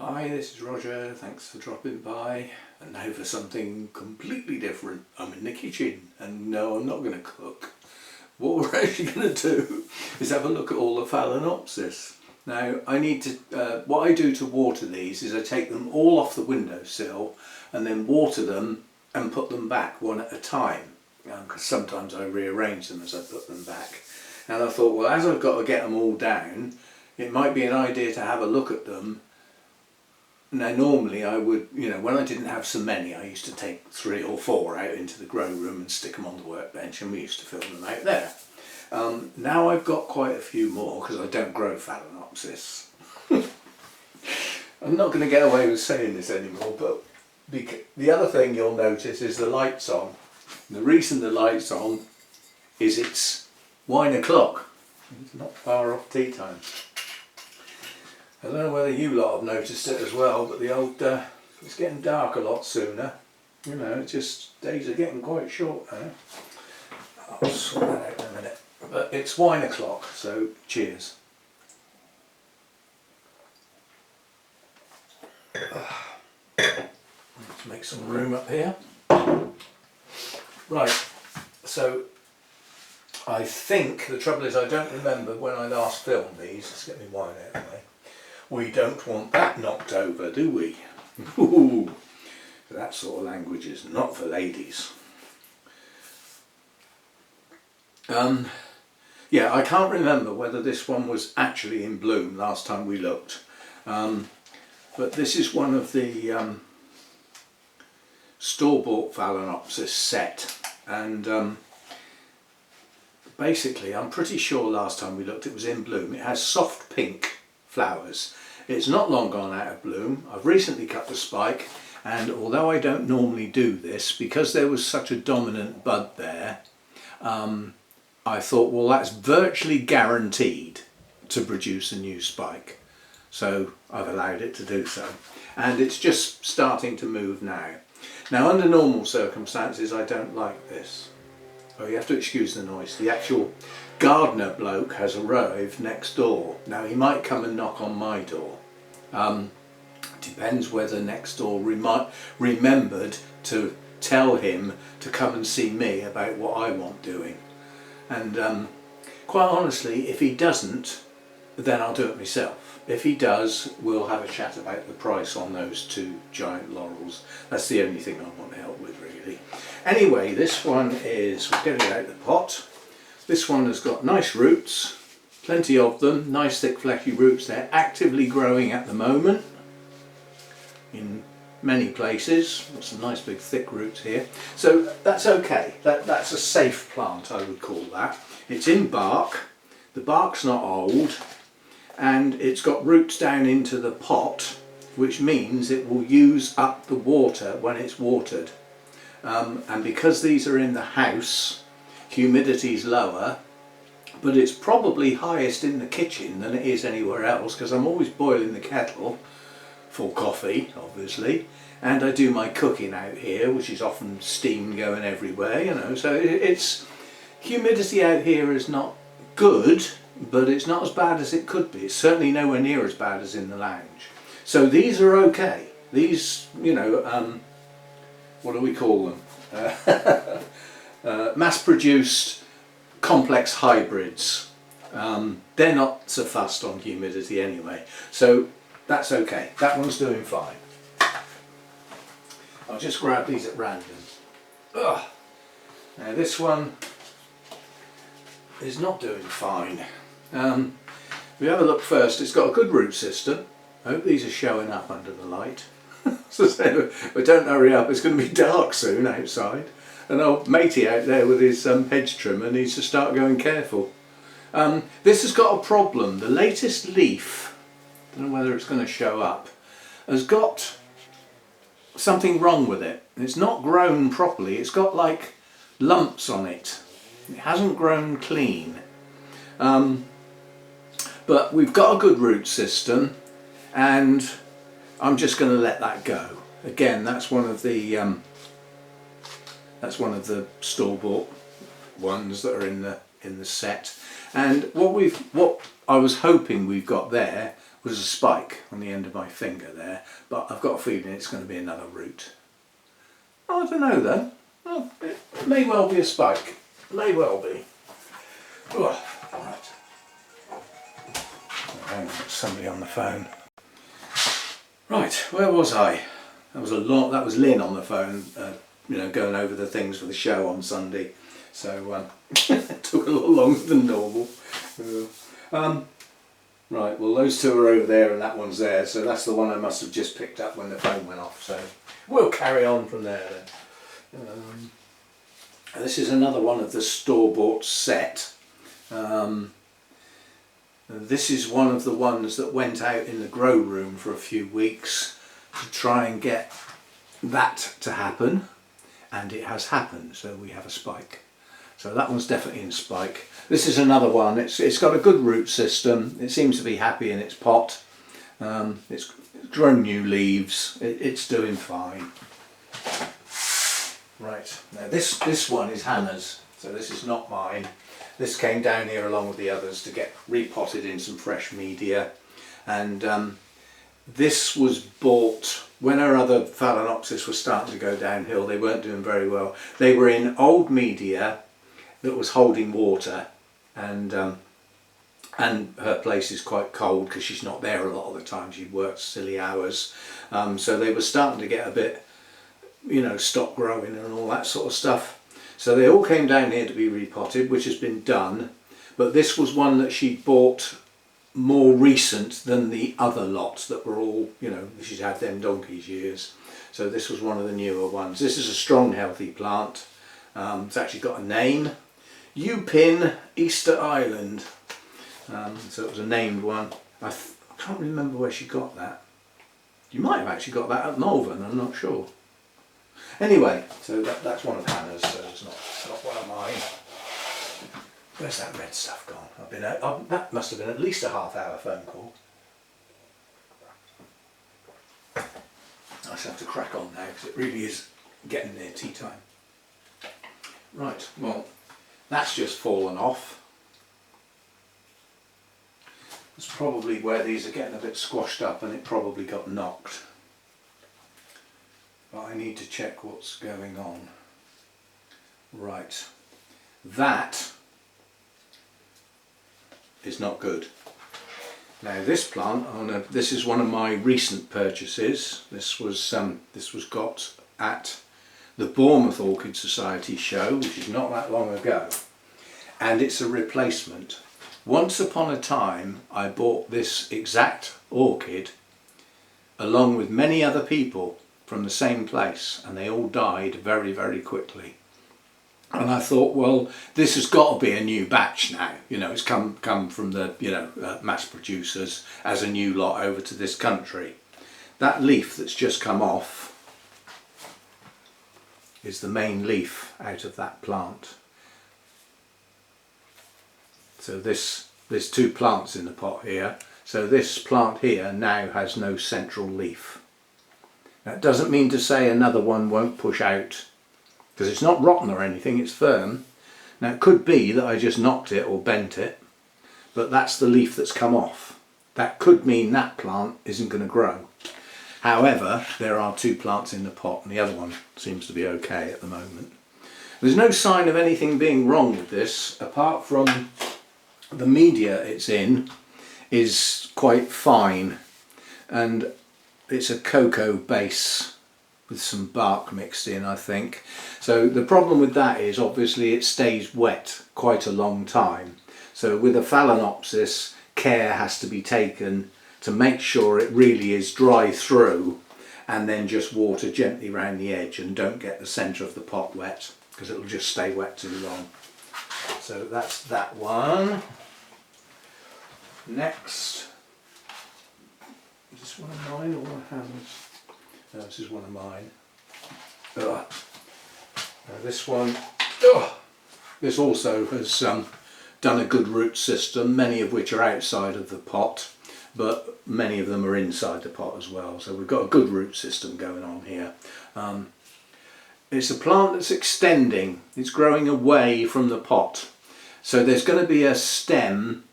Hi, this is Roger, thanks for dropping by. And now for something completely different. I'm in the kitchen and no, I'm not going to cook. What we're actually going to do is have a look at all the Phalaenopsis. Now I need to, what I do to water these is I take them all off the windowsill and then water them and put them back one at a time. Because sometimes I rearrange them as I put them back. And I thought, well, as I've got to get them all down, it might be an idea to have a look at them. Now normally I would, when I didn't have so many, I used to take 3 or 4 out into the grow room and stick them on the workbench, and we used to film them out there. Now I've got quite a few more because I don't grow Phalaenopsis. I'm not going to get away with saying this anymore, but the other thing you'll notice is the light's on. The reason the light's on is it's 1 o'clock. It's not far off tea time. I don't know whether you lot have noticed it as well, but the old, it's getting dark a lot sooner. It's just, days are getting quite short now. I'll sort that out in a minute. But it's 1 o'clock, so cheers. Let's make some room up here. Right, so I think the trouble is I don't remember when I last filmed these. Let's get me wine out of the way. We don't want that knocked over, do we? Ooh, that sort of language is not for ladies. Yeah, I can't remember whether this one was actually in bloom last time we looked. But this is one of the store-bought Phalaenopsis set. And basically, I'm pretty sure last time we looked it was in bloom. It has soft pink flowers. It's not long gone out of bloom. I've recently cut the spike, and although I don't normally do this, because there was such a dominant bud there, I thought, well, that's virtually guaranteed to produce a new spike. So I've allowed it to do so. And it's just starting to move now. Now, under normal circumstances, I don't like this. Oh, you have to excuse the noise. The actual gardener bloke has arrived next door. Now he might come and knock on my door. Depends whether next door remembered to tell him to come and see me about what I want doing. And quite honestly, if he doesn't, then I'll do it myself. If he does, we'll have a chat about the price on those 2 giant laurels. That's the only thing I want help with, really. Anyway, this one is, we'll get it out of the pot. This one has got nice roots, plenty of them, nice thick fleshy roots. They're actively growing at the moment in many places. Got some nice big thick roots here. So that's okay, that's a safe plant, I would call that. It's in bark, the bark's not old, and it's got roots down into the pot, which means it will use up the water when it's watered. And because these are in the house, humidity's lower, but it's probably highest in the kitchen than it is anywhere else, because I'm always boiling the kettle for coffee, obviously, and I do my cooking out here, which is often steam going everywhere, so it's humidity out here is not good, but it's not as bad as it could be. It's certainly nowhere near as bad as in the lounge. So these are okay. These, what do we call them? Mass-produced complex hybrids. They're not so fussed on humidity anyway, so that's okay. That one's doing fine. I'll just grab these at random. Ugh. Now this one is not doing fine. We have a look first. It's got a good root system. I hope these are showing up under the light. But don't hurry up, it's going to be dark soon outside. And old matey out there with his hedge trimmer needs to start going careful. This has got a problem. The latest leaf, I don't know whether it's going to show up, has got something wrong with it. It's not grown properly. It's got like lumps on it. It hasn't grown clean. But we've got a good root system, and I'm just going to let that go. Again, that's one of the store-bought ones that are in the set. And what I was hoping we've got there was a spike on the end of my finger there, but I've got a feeling it's going to be another root. I don't know though. Well, it may well be a spike. May well be. Oh, right. Hang on, there's somebody on the phone. Right, where was I? That was Lynn on the phone, you know, going over the things for the show on Sunday. So it took a little longer than normal. Right, well those two are over there and that one's there, so that's the one I must have just picked up when the phone went off. So we'll carry on from there then. This is another one of the store-bought set. This is one of the ones that went out in the grow room for a few weeks to try and get that to happen, and it has happened, so we have a spike. So that one's definitely in spike. This is another one. It's got a good root system. It seems to be happy in its pot. It's grown new leaves. It's doing fine. Right, now this one is Hannah's, so this is not mine. This came down here along with the others to get repotted in some fresh media, and this was bought when our other Phalaenopsis was starting to go downhill. They weren't doing very well. They were in old media that was holding water, and her place is quite cold because she's not there a lot of the time. She works silly hours, so they were starting to get a bit, you know, stop growing and all that sort of stuff. So they all came down here to be repotted, which has been done, but this was one that she bought more recent than the other lots that were all, you know, she's had them donkey's years. So this was one of the newer ones. This is a strong, healthy plant. It's actually got a name, Upin Easter Island. So it was a named one. I can't remember where she got that. You might have actually got that at Malvern, I'm not sure. Anyway, so that's one of Hannah's, so it's not one of mine. Where's that red stuff gone? That must have been at least a half-hour phone call. I just have to crack on now because it really is getting near tea time. Right, well, that's just fallen off. It's probably where these are getting a bit squashed up, and it probably got knocked. But I need to check what's going on. Right, that is not good. Now this plant, this is one of my recent purchases. This was got at the Bournemouth Orchid Society show, which is not that long ago, and it's a replacement. Once upon a time I bought this exact orchid along with many other people from the same place, and they all died very, very quickly. And I thought, well, this has got to be a new batch now. You know, it's come from the, you know, mass producers as a new lot over to this country. That leaf that's just come off is the main leaf out of that plant. So there's two plants in the pot here. So this plant here now has no central leaf. That doesn't mean to say another one won't push out, because it's not rotten or anything, it's firm. Now it could be that I just knocked it or bent it, but that's the leaf that's come off. That could mean that plant isn't going to grow. However, there are two plants in the pot and the other one seems to be okay at the moment. There's no sign of anything being wrong with this, apart from the media it's in is quite fine, and it's a cocoa base with some bark mixed in, I think. So the problem with that is obviously it stays wet quite a long time. So with a Phalaenopsis, care has to be taken to make sure it really is dry through, and then just water gently around the edge and don't get the centre of the pot wet, because it'll just stay wet too long. So that's that one. Next. Is this one of mine or one of Hannah's? No, this is one of mine. Now this one, this also has done a good root system, many of which are outside of the pot, but many of them are inside the pot as well. So we've got a good root system going on here. It's a plant that's extending, it's growing away from the pot. So there's going to be a stem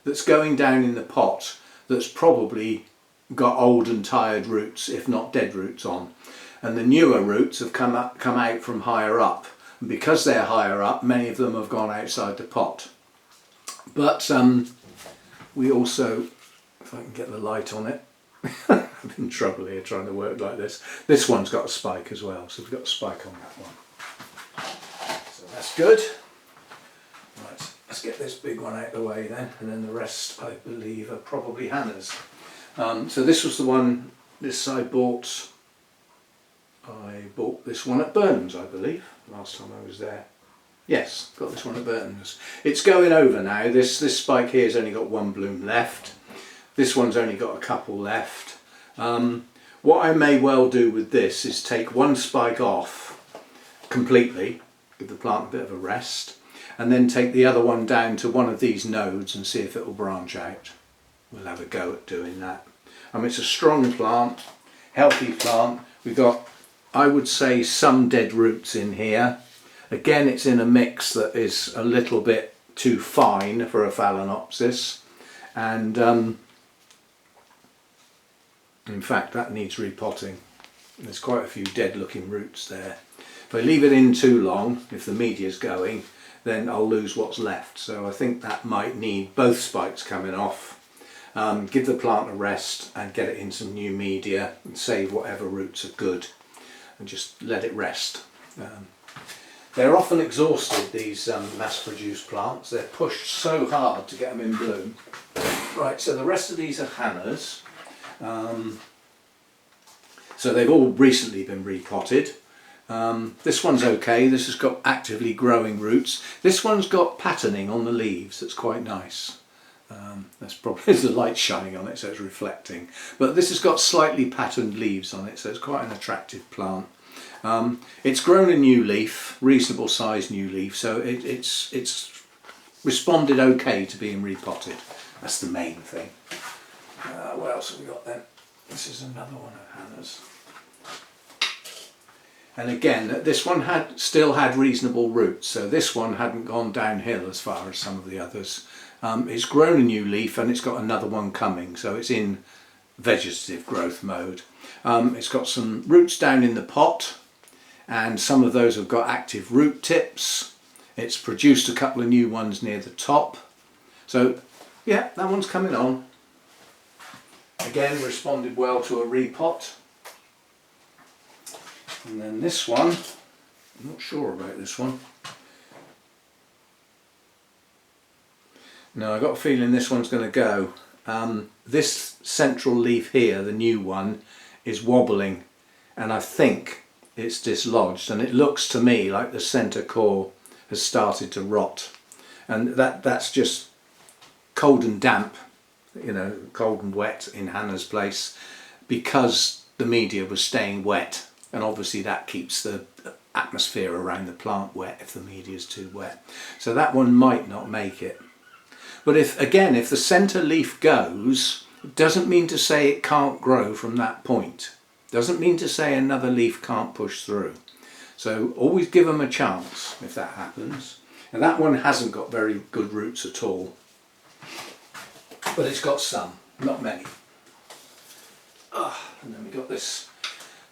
that's going down in the pot that's probably got old and tired roots, if not dead roots on. And the newer roots have come out from higher up. And because they're higher up, many of them have gone outside the pot. But we also, if I can get the light on it, I'm in trouble here trying to work like this. This one's got a spike as well, so we've got a spike on that one. So that's good. Right, let's get this big one out of the way then, and then the rest I believe are probably Hannah's. So this was the one, this I bought this one at Burnham's, I believe, last time I was there. Yes, got this one at Burnham's. It's going over now. This spike here has only got one bloom left. This one's only got a couple left. What I may well do with this is take one spike off completely, give the plant a bit of a rest, and then take the other one down to one of these nodes and see if it will branch out. We'll have a go at doing that. It's a strong plant, healthy plant. We've got, I would say, some dead roots in here. Again, it's in a mix that is a little bit too fine for a Phalaenopsis, and in fact that needs repotting. There's quite a few dead looking roots there. If I leave it in too long, if the media's going, then I'll lose what's left. So I think that might need both spikes coming off. Give the plant a rest and get it in some new media and save whatever roots are good and just let it rest. They're often exhausted, these mass-produced plants. They're pushed so hard to get them in bloom. Right, so the rest of these are Hannah's. So they've all recently been repotted. This one's okay. This has got actively growing roots. This one's got patterning on the leaves. That's quite nice. That's probably the light shining on it, so it's reflecting. But this has got slightly patterned leaves on it, so it's quite an attractive plant. It's grown a new leaf, reasonable sized new leaf, so it's responded okay to being repotted. That's the main thing. What else have we got then? This is another one of Hannah's. And again, this one still had reasonable roots, so this one hadn't gone downhill as far as some of the others. It's grown a new leaf and it's got another one coming, so it's in vegetative growth mode. It's got some roots down in the pot, and some of those have got active root tips. It's produced a couple of new ones near the top. So yeah, that one's coming on. Again, responded well to a repot. And then this one, I'm not sure about this one. No, I got a feeling this one's going to go. This central leaf here, the new one, is wobbling, and I think it's dislodged, and it looks to me like the centre core has started to rot, and that's just cold and damp, cold and wet in Hannah's place, because the media was staying wet, and obviously that keeps the atmosphere around the plant wet if the media is too wet. So that one might not make it. But if the centre leaf goes, it doesn't mean to say it can't grow from that point. Doesn't mean to say another leaf can't push through. So always give them a chance if that happens. And that one hasn't got very good roots at all. But it's got some, not many. And then we've got this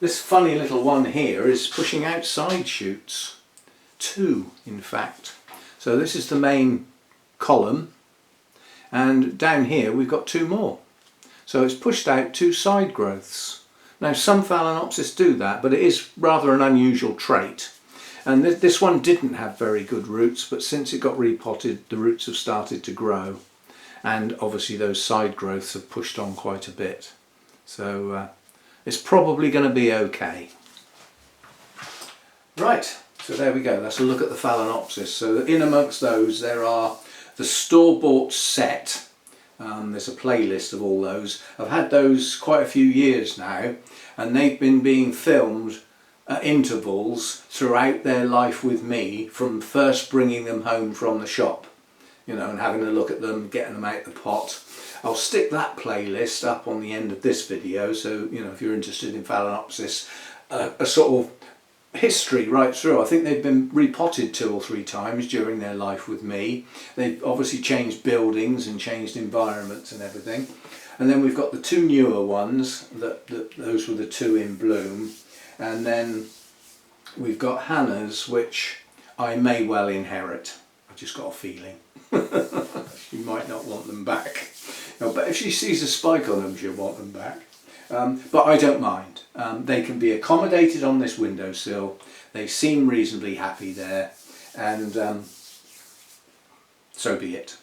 funny little one here is pushing out side shoots. 2 in fact. So this is the main column. And down here we've got 2 more. So it's pushed out 2 side growths. Now some Phalaenopsis do that, but it is rather an unusual trait. And this one didn't have very good roots, but since it got repotted, the roots have started to grow. And obviously those side growths have pushed on quite a bit. So it's probably going to be okay. Right, so there we go. That's a look at the Phalaenopsis. So in amongst those there are the store-bought set. There's a playlist of all those. I've had those quite a few years now, and they've been being filmed at intervals throughout their life with me, from first bringing them home from the shop, and having a look at them, getting them out the pot. I'll stick that playlist up on the end of this video, so if you're interested in Phalaenopsis, a sort of history right through. I think they've been repotted 2 or 3 times during their life with me. They've obviously changed buildings and changed environments and everything. And then we've got the two newer ones, those were the two in bloom. And then we've got Hannah's, which I may well inherit. I've just got a feeling. She might not want them back. No, but if she sees a spike on them, she'll want them back. But I don't mind. They can be accommodated on this windowsill. They seem reasonably happy there, and so be it.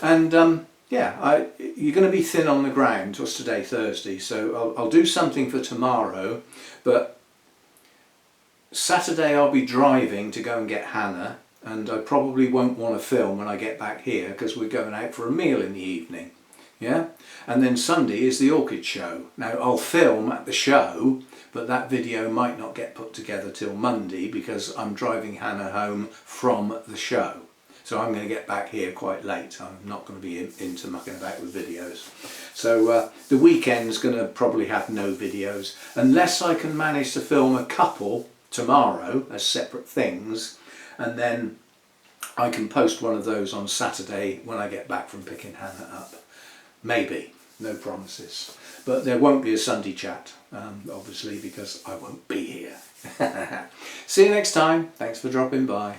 And yeah, you're going to be thin on the ground. What's today? Thursday. So I'll do something for tomorrow, but Saturday I'll be driving to go and get Hannah, and I probably won't want to film when I get back here because we're going out for a meal in the evening. Yeah, and then Sunday is the orchid show. Now I'll film at the show, but that video might not get put together till Monday because I'm driving Hannah home from the show. So I'm going to get back here quite late. I'm not going to be into mucking about with videos. So the weekend's going to probably have no videos unless I can manage to film a couple tomorrow as separate things, and then I can post one of those on Saturday when I get back from picking Hannah up. Maybe, no promises. But there won't be a Sunday chat, obviously, because I won't be here. See you next time. Thanks for dropping by.